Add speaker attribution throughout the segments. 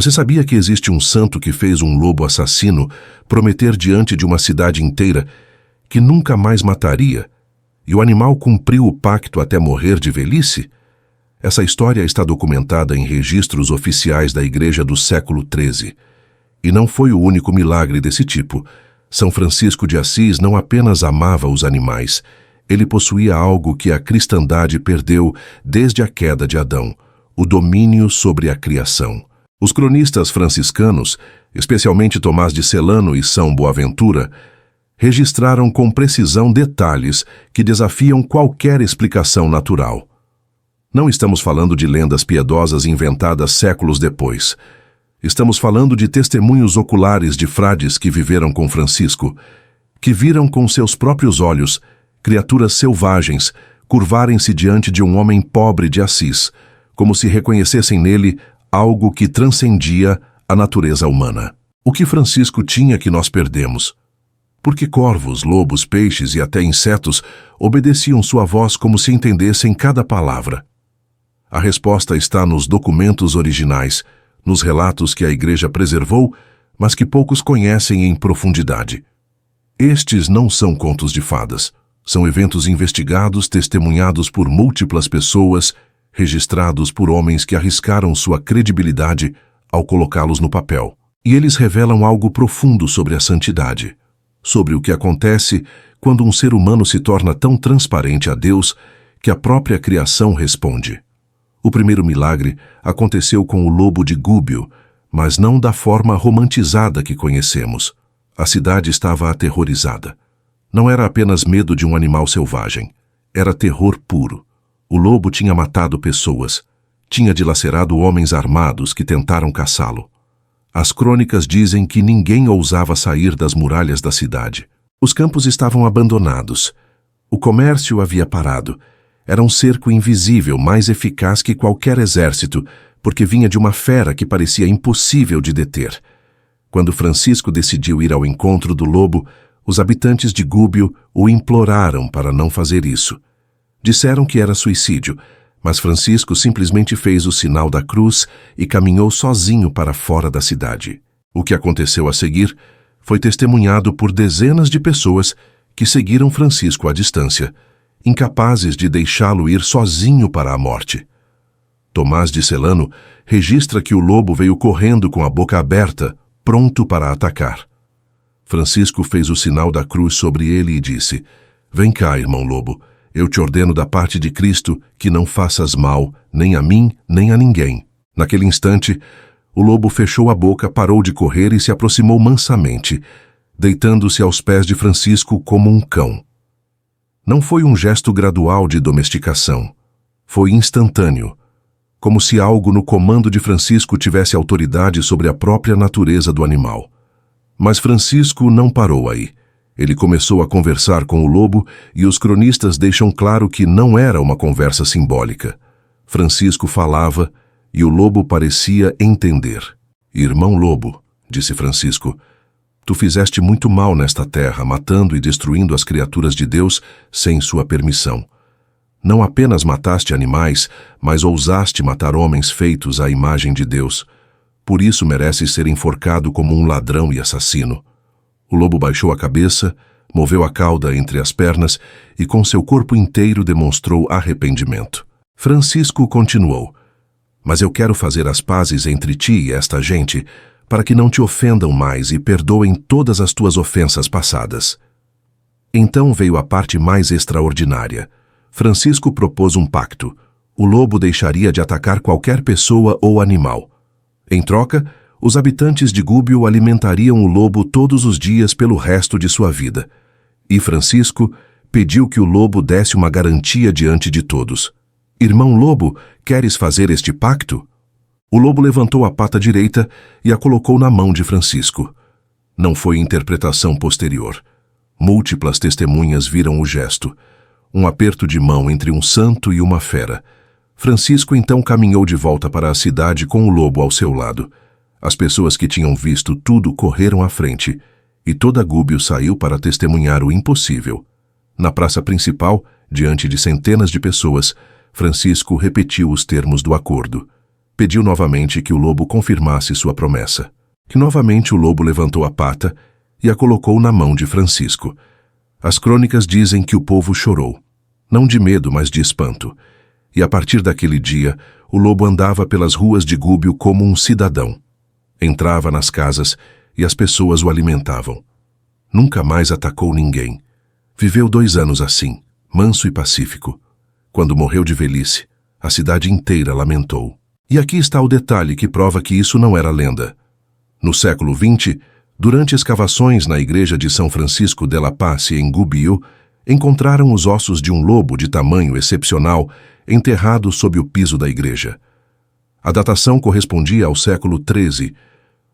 Speaker 1: Você sabia que existe um santo que fez um lobo assassino prometer diante de uma cidade inteira que nunca mais mataria, e o animal cumpriu o pacto até morrer de velhice? Essa história está documentada em registros oficiais da Igreja do século XIII. E não foi o único milagre desse tipo. São Francisco de Assis não apenas amava os animais, ele possuía algo que a cristandade perdeu desde a queda de Adão: o domínio sobre a criação. Os cronistas franciscanos, especialmente Tomás de Celano e São Boaventura, registraram com precisão detalhes que desafiam qualquer explicação natural. Não estamos falando de lendas piedosas inventadas séculos depois. Estamos falando de testemunhos oculares de frades que viveram com Francisco, que viram com seus próprios olhos criaturas selvagens curvarem-se diante de um homem pobre de Assis, como se reconhecessem nele algo que transcendia a natureza humana. O que Francisco tinha que nós perdemos? Porque corvos, lobos, peixes e até insetos obedeciam sua voz como se entendessem cada palavra. A resposta está nos documentos originais, nos relatos que a Igreja preservou, mas que poucos conhecem em profundidade. Estes não são contos de fadas. São eventos investigados, testemunhados por múltiplas pessoas, registrados por homens que arriscaram sua credibilidade ao colocá-los no papel. E eles revelam algo profundo sobre a santidade, sobre o que acontece quando um ser humano se torna tão transparente a Deus que a própria criação responde. O primeiro milagre aconteceu com o lobo de Gúbio, mas não da forma romantizada que conhecemos. A cidade estava aterrorizada. Não era apenas medo de um animal selvagem, era terror puro. O lobo tinha matado pessoas, tinha dilacerado homens armados que tentaram caçá-lo. As crônicas dizem que ninguém ousava sair das muralhas da cidade. Os campos estavam abandonados. O comércio havia parado. Era um cerco invisível, mais eficaz que qualquer exército, porque vinha de uma fera que parecia impossível de deter. Quando Francisco decidiu ir ao encontro do lobo, os habitantes de Gúbio o imploraram para não fazer isso. Disseram que era suicídio, mas Francisco simplesmente fez o sinal da cruz e caminhou sozinho para fora da cidade. O que aconteceu a seguir foi testemunhado por dezenas de pessoas que seguiram Francisco à distância, incapazes de deixá-lo ir sozinho para a morte. Tomás de Celano registra que o lobo veio correndo com a boca aberta, pronto para atacar. Francisco fez o sinal da cruz sobre ele e disse: "Vem cá, irmão lobo, eu te ordeno da parte de Cristo que não faças mal, nem a mim, nem a ninguém." Naquele instante, o lobo fechou a boca, parou de correr e se aproximou mansamente, deitando-se aos pés de Francisco como um cão. Não foi um gesto gradual de domesticação. Foi instantâneo, como se algo no comando de Francisco tivesse autoridade sobre a própria natureza do animal. Mas Francisco não parou aí. Ele começou a conversar com o lobo e os cronistas deixam claro que não era uma conversa simbólica. Francisco falava e o lobo parecia entender. "Irmão lobo", disse Francisco, "tu fizeste muito mal nesta terra, matando e destruindo as criaturas de Deus sem sua permissão. Não apenas mataste animais, mas ousaste matar homens feitos à imagem de Deus. Por isso mereces ser enforcado como um ladrão e assassino." O lobo baixou a cabeça, moveu a cauda entre as pernas e com seu corpo inteiro demonstrou arrependimento. Francisco continuou: "Mas eu quero fazer as pazes entre ti e esta gente, para que não te ofendam mais e perdoem todas as tuas ofensas passadas." Então veio a parte mais extraordinária. Francisco propôs um pacto. O lobo deixaria de atacar qualquer pessoa ou animal. Em troca, os habitantes de Gúbio alimentariam o lobo todos os dias pelo resto de sua vida. E Francisco pediu que o lobo desse uma garantia diante de todos. "Irmão lobo, queres fazer este pacto?" O lobo levantou a pata direita e a colocou na mão de Francisco. Não foi interpretação posterior. Múltiplas testemunhas viram o gesto. Um aperto de mão entre um santo e uma fera. Francisco então caminhou de volta para a cidade com o lobo ao seu lado. As pessoas que tinham visto tudo correram à frente, e toda Gúbio saiu para testemunhar o impossível. Na praça principal, diante de centenas de pessoas, Francisco repetiu os termos do acordo. pediu novamente que o lobo confirmasse sua promessa. Que novamente o lobo levantou a pata e a colocou na mão de Francisco. As crônicas dizem que o povo chorou, não de medo, mas de espanto. E a partir daquele dia, o lobo andava pelas ruas de Gúbio como um cidadão. Entrava nas casas e as pessoas o alimentavam. Nunca mais atacou ninguém. Viveu 2 anos assim, manso e pacífico. Quando morreu de velhice, a cidade inteira lamentou. E aqui está o detalhe que prova que isso não era lenda. No século XX, durante escavações na igreja de São Francisco de la Paz, em Gubbio, encontraram os ossos de um lobo de tamanho excepcional enterrado sob o piso da igreja. A datação correspondia ao século XIII.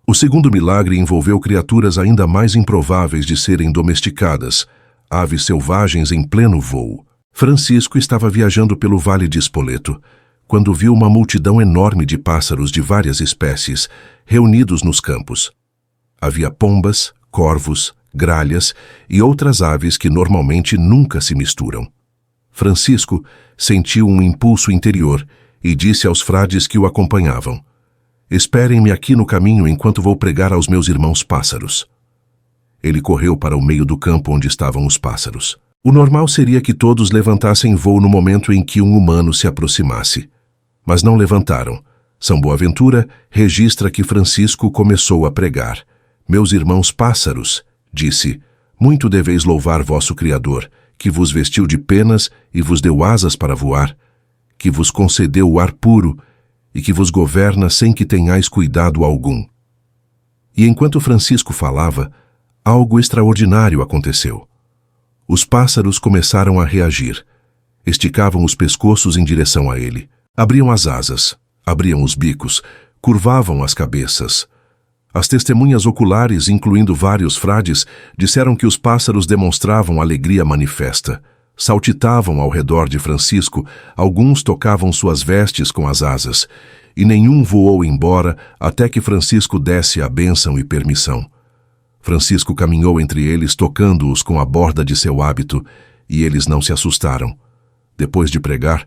Speaker 1: O segundo milagre envolveu criaturas ainda mais improváveis de serem domesticadas, aves selvagens em pleno voo. Francisco estava viajando pelo Vale de Spoleto, quando viu uma multidão enorme de pássaros de várias espécies reunidos nos campos. Havia pombas, corvos, gralhas e outras aves que normalmente nunca se misturam. Francisco sentiu um impulso interior e disse aos frades que o acompanhavam: "Esperem-me aqui no caminho enquanto vou pregar aos meus irmãos pássaros." Ele correu para o meio do campo onde estavam os pássaros. O normal seria que todos levantassem voo no momento em que um humano se aproximasse. Mas não levantaram. São Boaventura registra que Francisco começou a pregar. "Meus irmãos pássaros", disse, "muito deveis louvar vosso Criador, que vos vestiu de penas e vos deu asas para voar, que vos concedeu o ar puro e que vos governa sem que tenhais cuidado algum." E enquanto Francisco falava, algo extraordinário aconteceu. Os pássaros começaram a reagir. Esticavam os pescoços em direção a ele. Abriam as asas, abriam os bicos, curvavam as cabeças. As testemunhas oculares, incluindo vários frades, disseram que os pássaros demonstravam alegria manifesta. Saltitavam ao redor de Francisco, alguns tocavam suas vestes com as asas, e nenhum voou embora até que Francisco desse a bênção e permissão. Francisco caminhou entre eles, tocando-os com a borda de seu hábito, e eles não se assustaram. Depois de pregar,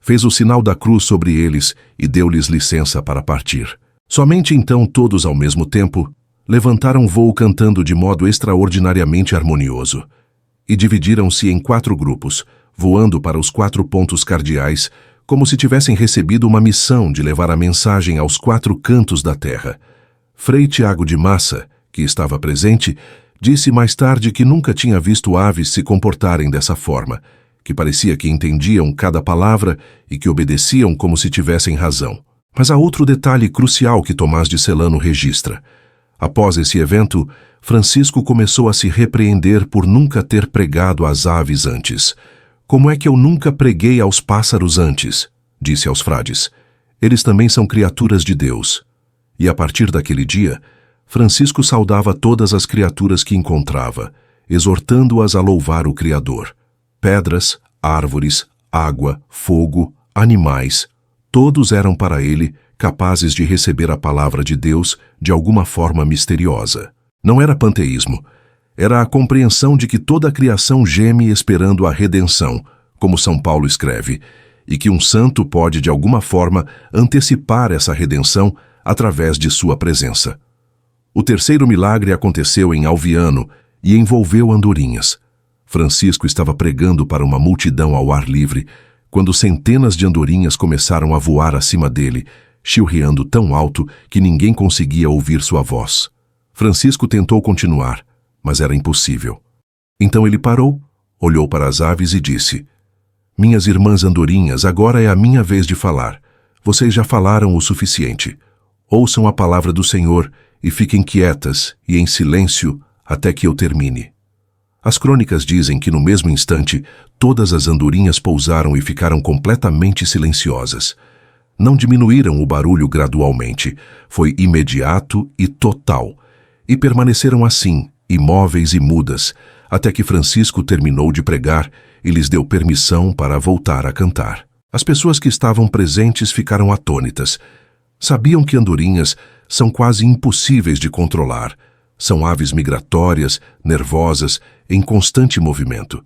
Speaker 1: fez o sinal da cruz sobre eles e deu-lhes licença para partir. Somente então todos ao mesmo tempo levantaram voo cantando de modo extraordinariamente harmonioso e dividiram-se em 4 grupos, voando para os 4 pontos cardeais, como se tivessem recebido uma missão de levar a mensagem aos 4 cantos da terra. Frei Tiago de Massa, que estava presente, disse mais tarde que nunca tinha visto aves se comportarem dessa forma, que parecia que entendiam cada palavra e que obedeciam como se tivessem razão. Mas há outro detalhe crucial que Tomás de Celano registra. Após esse evento, Francisco começou a se repreender por nunca ter pregado às aves antes. "Como é que eu nunca preguei aos pássaros antes?", disse aos frades. "Eles também são criaturas de Deus." E a partir daquele dia, Francisco saudava todas as criaturas que encontrava, exortando-as a louvar o Criador. Pedras, árvores, água, fogo, animais, todos eram para ele capazes de receber a palavra de Deus de alguma forma misteriosa. Não era panteísmo, era a compreensão de que toda a criação geme esperando a redenção, como São Paulo escreve, e que um santo pode de alguma forma antecipar essa redenção através de sua presença. O terceiro milagre aconteceu em Alviano e envolveu andorinhas. Francisco estava pregando para uma multidão ao ar livre, quando centenas de andorinhas começaram a voar acima dele, chilreando tão alto que ninguém conseguia ouvir sua voz. Francisco tentou continuar, mas era impossível. Então ele parou, olhou para as aves e disse: "Minhas irmãs andorinhas, agora é a minha vez de falar. Vocês já falaram o suficiente. Ouçam a palavra do Senhor e fiquem quietas e em silêncio até que eu termine." As crônicas dizem que no mesmo instante todas as andorinhas pousaram e ficaram completamente silenciosas. Não diminuíram o barulho gradualmente, foi imediato e total, e permaneceram assim, imóveis e mudas, até que Francisco terminou de pregar e lhes deu permissão para voltar a cantar. As pessoas que estavam presentes ficaram atônitas. Sabiam que andorinhas são quase impossíveis de controlar. São aves migratórias, nervosas, em constante movimento.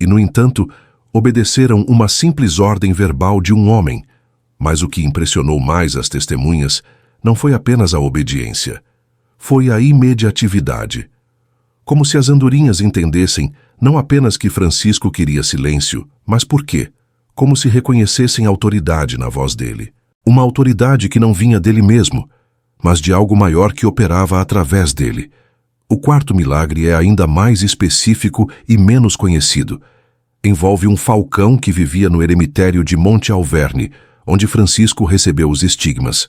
Speaker 1: E, no entanto, obedeceram uma simples ordem verbal de um homem. Mas o que impressionou mais as testemunhas não foi apenas a obediência, foi a imediatividade. Como se as andorinhas entendessem não apenas que Francisco queria silêncio, mas por quê? Como se reconhecessem autoridade na voz dele. Uma autoridade que não vinha dele mesmo, mas de algo maior que operava através dele. O quarto milagre é ainda mais específico e menos conhecido. Envolve um falcão que vivia no eremitério de Monte Alverne, onde Francisco recebeu os estigmas.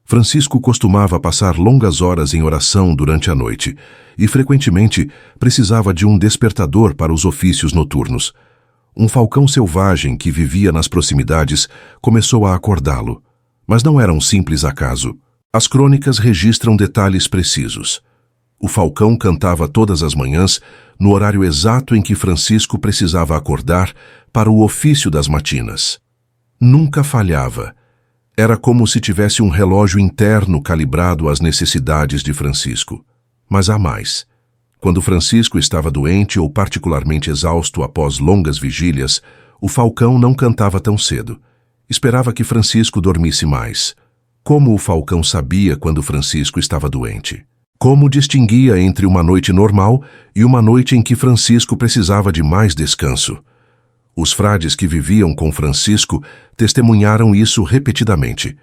Speaker 1: Francisco costumava passar longas horas em oração durante a noite e, frequentemente, precisava de um despertador para os ofícios noturnos. Um falcão selvagem que vivia nas proximidades começou a acordá-lo, mas não era um simples acaso. As crônicas registram detalhes precisos. O falcão cantava todas as manhãs, no horário exato em que Francisco precisava acordar para o ofício das matinas. Nunca falhava. Era como se tivesse um relógio interno calibrado às necessidades de Francisco. Mas há mais. Quando Francisco estava doente ou particularmente exausto após longas vigílias, o falcão não cantava tão cedo. Esperava que Francisco dormisse mais. Como o falcão sabia quando Francisco estava doente? Como distinguia entre uma noite normal e uma noite em que Francisco precisava de mais descanso? Os frades que viviam com Francisco testemunharam isso repetidamente.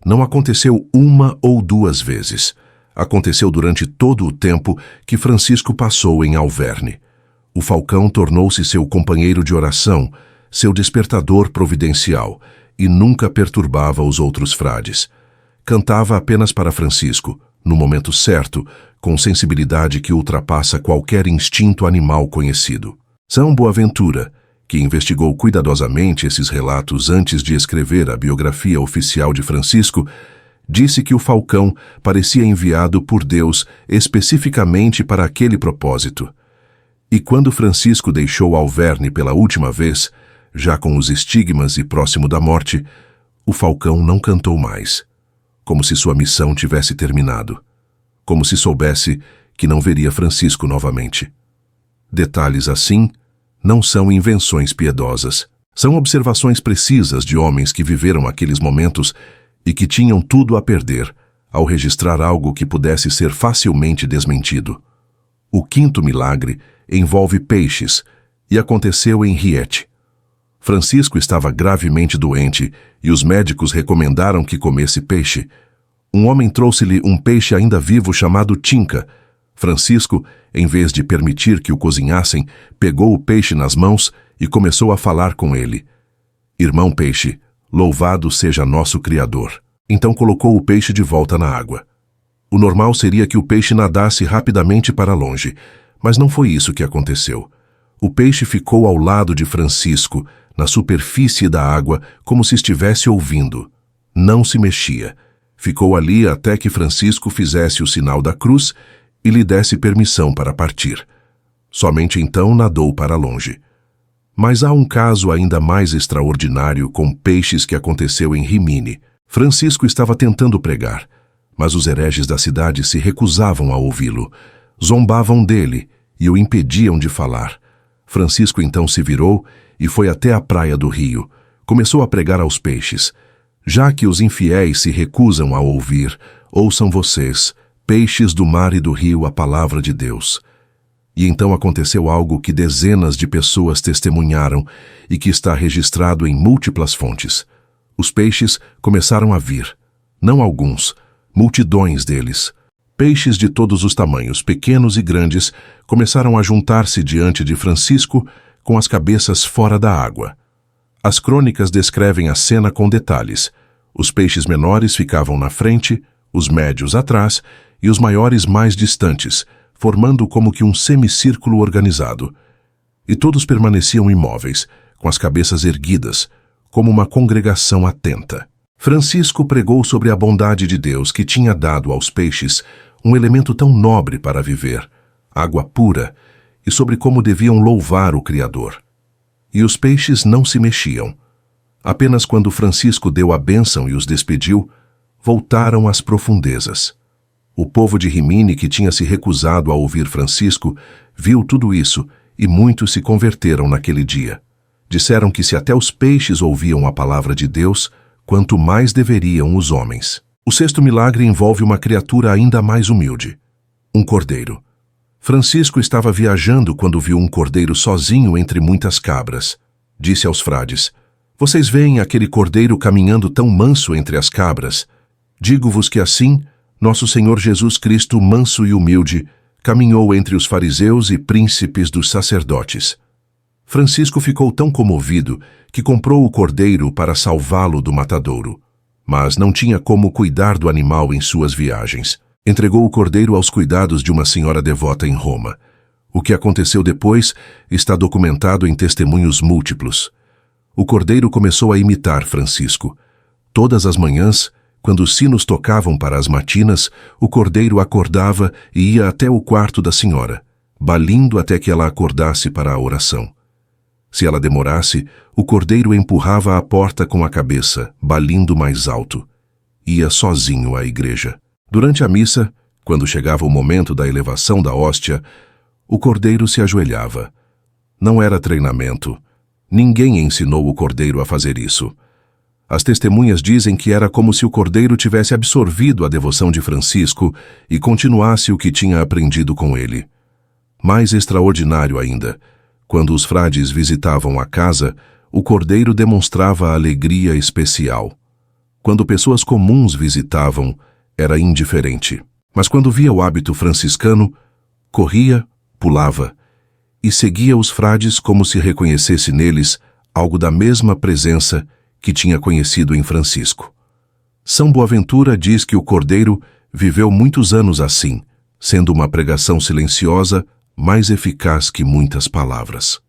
Speaker 1: Não aconteceu uma ou duas vezes. Aconteceu durante todo o tempo que Francisco passou em Alverne. O falcão tornou-se seu companheiro de oração, seu despertador providencial, e nunca perturbava os outros frades. Cantava apenas para Francisco, no momento certo, com sensibilidade que ultrapassa qualquer instinto animal conhecido. São Boaventura, que investigou cuidadosamente esses relatos antes de escrever a biografia oficial de Francisco, disse que o falcão parecia enviado por Deus especificamente para aquele propósito. E quando Francisco deixou Alverne pela última vez, já com os estigmas e próximo da morte, o falcão não cantou mais, como se sua missão tivesse terminado, como se soubesse que não veria Francisco novamente. Detalhes assim não são invenções piedosas. São observações precisas de homens que viveram aqueles momentos e que tinham tudo a perder ao registrar algo que pudesse ser facilmente desmentido. O quinto milagre envolve peixes e aconteceu em Riete. Francisco estava gravemente doente e os médicos recomendaram que comesse peixe. Um homem trouxe-lhe um peixe ainda vivo chamado tinca. Francisco, em vez de permitir que o cozinhassem, pegou o peixe nas mãos e começou a falar com ele. Irmão peixe, louvado seja nosso Criador. Então colocou o peixe de volta na água. O normal seria que o peixe nadasse rapidamente para longe, mas não foi isso que aconteceu. O peixe ficou ao lado de Francisco, na superfície da água, como se estivesse ouvindo. Não se mexia. Ficou ali até que Francisco fizesse o sinal da cruz e lhe desse permissão para partir. Somente então nadou para longe. Mas há um caso ainda mais extraordinário com peixes que aconteceu em Rimini. Francisco estava tentando pregar, mas os hereges da cidade se recusavam a ouvi-lo. Zombavam dele e o impediam de falar. Francisco então se virou e foi até a praia do rio. Começou a pregar aos peixes. Já que os infiéis se recusam a ouvir, ouçam vocês, peixes do mar e do rio, a palavra de Deus. E então aconteceu algo que dezenas de pessoas testemunharam e que está registrado em múltiplas fontes. Os peixes começaram a vir. Não alguns, multidões deles. Peixes de todos os tamanhos, pequenos e grandes, começaram a juntar-se diante de Francisco com as cabeças fora da água. As crônicas descrevem a cena com detalhes. Os peixes menores ficavam na frente, os médios atrás e os maiores mais distantes, formando como que um semicírculo organizado. E todos permaneciam imóveis, com as cabeças erguidas, como uma congregação atenta. Francisco pregou sobre a bondade de Deus que tinha dado aos peixes um elemento tão nobre para viver, água pura, e sobre como deviam louvar o Criador. E os peixes não se mexiam. Apenas quando Francisco deu a bênção e os despediu, voltaram às profundezas. O povo de Rimini, que tinha se recusado a ouvir Francisco, viu tudo isso e muitos se converteram naquele dia. Disseram que se até os peixes ouviam a palavra de Deus, quanto mais deveriam os homens. O sexto milagre envolve uma criatura ainda mais humilde: um cordeiro. Francisco estava viajando quando viu um cordeiro sozinho entre muitas cabras. Disse aos frades: "Vocês veem aquele cordeiro caminhando tão manso entre as cabras? Digo-vos que assim, nosso Senhor Jesus Cristo, manso e humilde, caminhou entre os fariseus e príncipes dos sacerdotes." Francisco ficou tão comovido que comprou o cordeiro para salvá-lo do matadouro. Mas não tinha como cuidar do animal em suas viagens. Entregou o cordeiro aos cuidados de uma senhora devota em Roma. O que aconteceu depois está documentado em testemunhos múltiplos. O cordeiro começou a imitar Francisco. Todas as manhãs, quando os sinos tocavam para as matinas, o cordeiro acordava e ia até o quarto da senhora, balindo até que ela acordasse para a oração. Se ela demorasse, o cordeiro empurrava a porta com a cabeça, balindo mais alto. Ia sozinho à igreja. Durante a missa, quando chegava o momento da elevação da hóstia, o cordeiro se ajoelhava. Não era treinamento. Ninguém ensinou o cordeiro a fazer isso. As testemunhas dizem que era como se o cordeiro tivesse absorvido a devoção de Francisco e continuasse o que tinha aprendido com ele. Mais extraordinário ainda, quando os frades visitavam a casa, o cordeiro demonstrava alegria especial. Quando pessoas comuns visitavam, era indiferente. Mas quando via o hábito franciscano, corria, pulava e seguia os frades como se reconhecesse neles algo da mesma presença que tinha conhecido em Francisco. São Boaventura diz que o cordeiro viveu muitos anos assim, sendo uma pregação silenciosa mais eficaz que muitas palavras.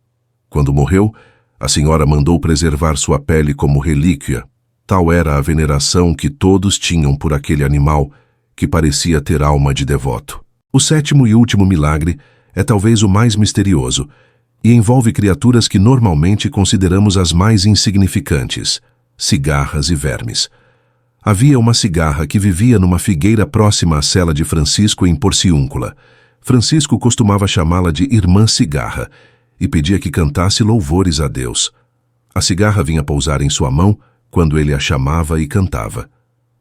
Speaker 1: Quando morreu, a senhora mandou preservar sua pele como relíquia. Tal era a veneração que todos tinham por aquele animal que parecia ter alma de devoto. O sétimo e último milagre é talvez o mais misterioso e envolve criaturas que normalmente consideramos as mais insignificantes: cigarras e vermes. Havia uma cigarra que vivia numa figueira próxima à cela de Francisco em Porciúncula. Francisco costumava chamá-la de Irmã Cigarra e pedia que cantasse louvores a Deus. A cigarra vinha pousar em sua mão quando ele a chamava e cantava.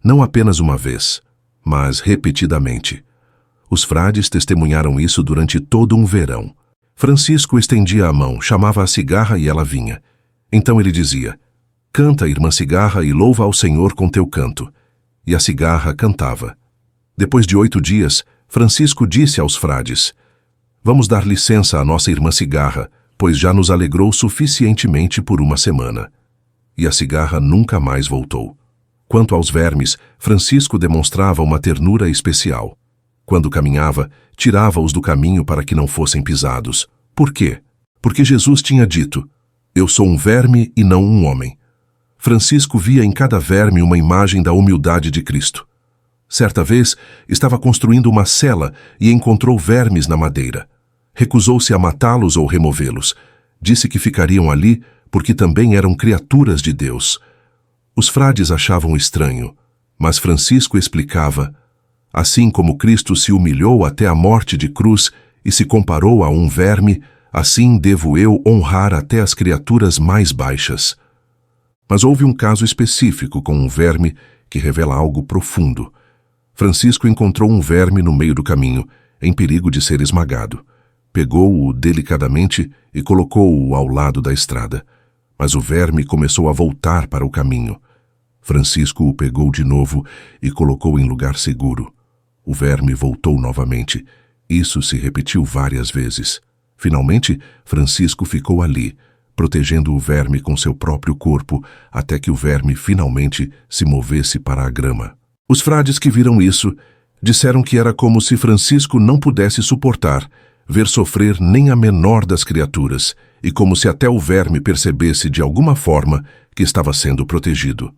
Speaker 1: Não apenas uma vez, mas repetidamente. Os frades testemunharam isso durante todo um verão. Francisco estendia a mão, chamava a cigarra e ela vinha. Então ele dizia: "Canta, Irmã Cigarra, e louva ao Senhor com teu canto." E a cigarra cantava. Depois de 8 dias, Francisco disse aos frades: "Vamos dar licença à nossa Irmã Cigarra, pois já nos alegrou suficientemente por uma semana." E a cigarra nunca mais voltou. Quanto aos vermes, Francisco demonstrava uma ternura especial. Quando caminhava, tirava-os do caminho para que não fossem pisados. Por quê? Porque Jesus tinha dito: "Eu sou um verme e não um homem." Francisco via em cada verme uma imagem da humildade de Cristo. Certa vez, estava construindo uma cela e encontrou vermes na madeira. Recusou-se a matá-los ou removê-los. Disse que ficariam ali porque também eram criaturas de Deus. Os frades achavam estranho, mas Francisco explicava: "Assim como Cristo se humilhou até a morte de cruz e se comparou a um verme, assim devo eu honrar até as criaturas mais baixas." Mas houve um caso específico com um verme que revela algo profundo. Francisco encontrou um verme no meio do caminho, em perigo de ser esmagado. Pegou-o delicadamente e colocou-o ao lado da estrada. Mas o verme começou a voltar para o caminho. Francisco o pegou de novo e colocou em lugar seguro. O verme voltou novamente. Isso se repetiu várias vezes. Finalmente, Francisco ficou ali, protegendo o verme com seu próprio corpo, até que o verme finalmente se movesse para a grama. Os frades que viram isso disseram que era como se Francisco não pudesse suportar ver sofrer nem a menor das criaturas, e como se até o verme percebesse de alguma forma que estava sendo protegido.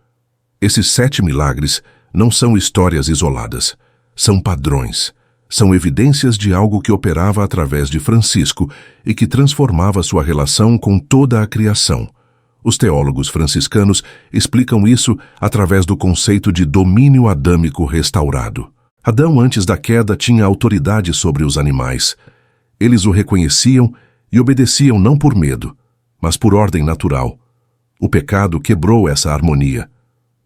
Speaker 1: Esses 7 milagres não são histórias isoladas, são padrões, são evidências de algo que operava através de Francisco e que transformava sua relação com toda a criação. Os teólogos franciscanos explicam isso através do conceito de domínio adâmico restaurado. Adão, antes da queda, tinha autoridade sobre os animais. Eles o reconheciam e obedeciam não por medo, mas por ordem natural. O pecado quebrou essa harmonia.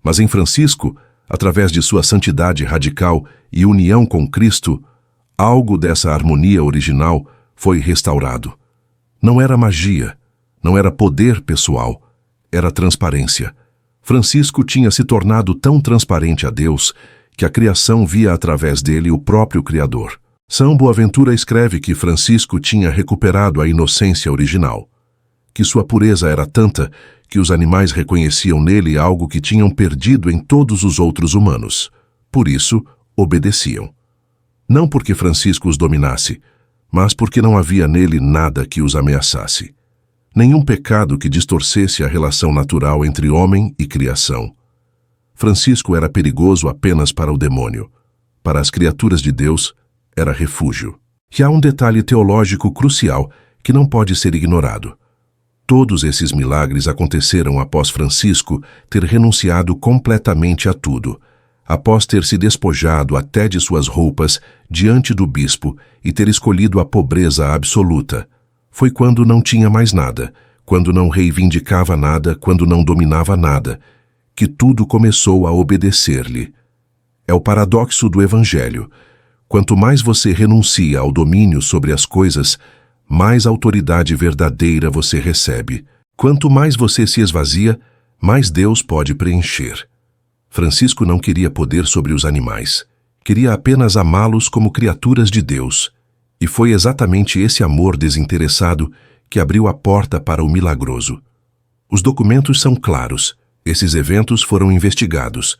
Speaker 1: Mas em Francisco, através de sua santidade radical e união com Cristo, algo dessa harmonia original foi restaurado. Não era magia, não era poder pessoal, era transparência. Francisco tinha se tornado tão transparente a Deus que a criação via através dele o próprio Criador. São Boaventura escreve que Francisco tinha recuperado a inocência original, que sua pureza era tanta que os animais reconheciam nele algo que tinham perdido em todos os outros humanos. Por isso, obedeciam. Não porque Francisco os dominasse, mas porque não havia nele nada que os ameaçasse. Nenhum pecado que distorcesse a relação natural entre homem e criação. Francisco era perigoso apenas para o demônio. Para as criaturas de Deus, era refúgio. E há um detalhe teológico crucial que não pode ser ignorado. Todos esses milagres aconteceram após Francisco ter renunciado completamente a tudo, após ter se despojado até de suas roupas diante do bispo e ter escolhido a pobreza absoluta. Foi quando não tinha mais nada, quando não reivindicava nada, quando não dominava nada, que tudo começou a obedecer-lhe. É o paradoxo do Evangelho. Quanto mais você renuncia ao domínio sobre as coisas, mais autoridade verdadeira você recebe. Quanto mais você se esvazia, mais Deus pode preencher. Francisco não queria poder sobre os animais. Queria apenas amá-los como criaturas de Deus. E foi exatamente esse amor desinteressado que abriu a porta para o milagroso. Os documentos são claros. Esses eventos foram investigados.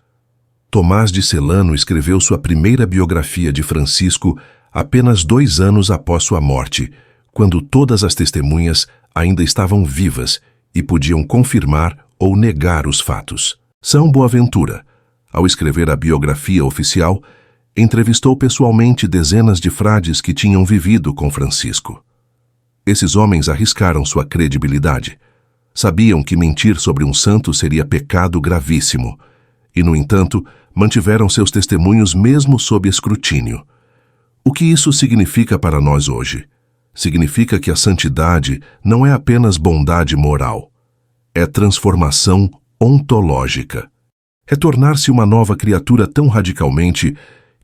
Speaker 1: Tomás de Celano escreveu sua primeira biografia de Francisco apenas 2 anos após sua morte, quando todas as testemunhas ainda estavam vivas e podiam confirmar ou negar os fatos. São Boaventura, ao escrever a biografia oficial, entrevistou pessoalmente dezenas de frades que tinham vivido com Francisco. Esses homens arriscaram sua credibilidade. Sabiam que mentir sobre um santo seria pecado gravíssimo, e, no entanto, mantiveram seus testemunhos mesmo sob escrutínio. O que isso significa para nós hoje? Significa que a santidade não é apenas bondade moral, é transformação ontológica. É tornar-se uma nova criatura tão radicalmente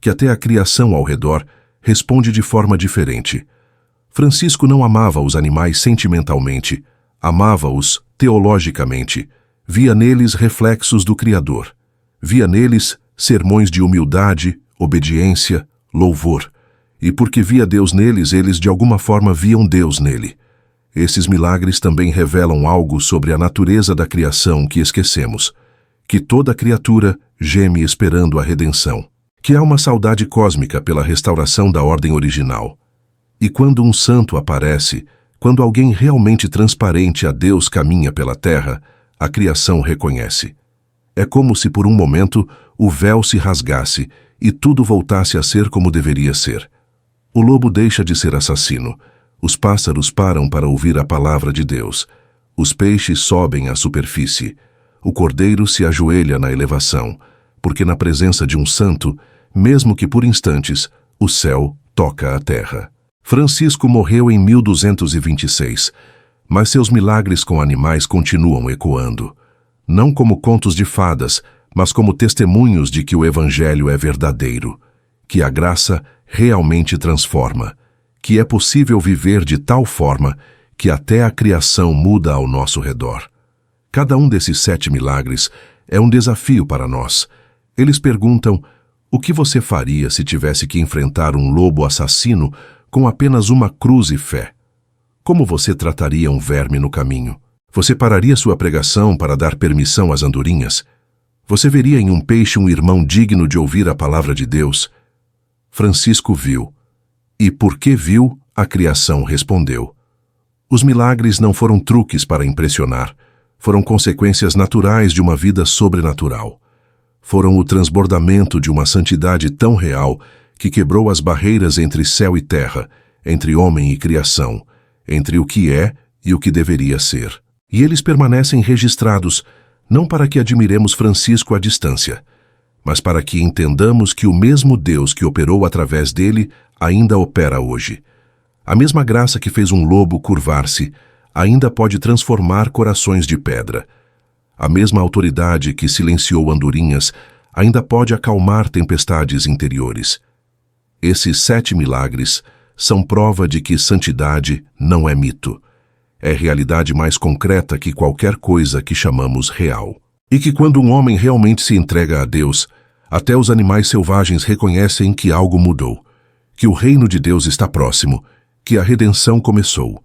Speaker 1: que até a criação ao redor responde de forma diferente. Francisco não amava os animais sentimentalmente, amava-os teologicamente, via neles reflexos do Criador, via neles sermões de humildade, obediência, louvor. E porque via Deus neles, eles de alguma forma viam Deus nele. Esses milagres também revelam algo sobre a natureza da criação que esquecemos, que toda criatura geme esperando a redenção, que há uma saudade cósmica pela restauração da ordem original. E quando um santo aparece, quando alguém realmente transparente a Deus caminha pela terra, a criação reconhece. É como se por um momento o véu se rasgasse e tudo voltasse a ser como deveria ser. O lobo deixa de ser assassino, os pássaros param para ouvir a palavra de Deus, os peixes sobem à superfície, o cordeiro se ajoelha na elevação, porque na presença de um santo, mesmo que por instantes, o céu toca a terra. Francisco morreu em 1226, mas seus milagres com animais continuam ecoando, não como contos de fadas, mas como testemunhos de que o Evangelho é verdadeiro, que a graça realmente transforma, que é possível viver de tal forma que até a criação muda ao nosso redor. Cada um desses 7 milagres é um desafio para nós. Eles perguntam: o que você faria se tivesse que enfrentar um lobo assassino com apenas uma cruz e fé? Como você trataria um verme no caminho? Você pararia sua pregação para dar permissão às andorinhas? Você veria em um peixe um irmão digno de ouvir a palavra de Deus? Francisco viu. E porque viu, a criação respondeu. Os milagres não foram truques para impressionar, foram consequências naturais de uma vida sobrenatural. Foram o transbordamento de uma santidade tão real que quebrou as barreiras entre céu e terra, entre homem e criação, entre o que é e o que deveria ser. E eles permanecem registrados, não para que admiremos Francisco à distância, mas para que entendamos que o mesmo Deus que operou através dele ainda opera hoje. A mesma graça que fez um lobo curvar-se ainda pode transformar corações de pedra. A mesma autoridade que silenciou andorinhas ainda pode acalmar tempestades interiores. Esses 7 milagres são prova de que santidade não é mito. É realidade mais concreta que qualquer coisa que chamamos real. E que quando um homem realmente se entrega a Deus, até os animais selvagens reconhecem que algo mudou, que o reino de Deus está próximo, que a redenção começou.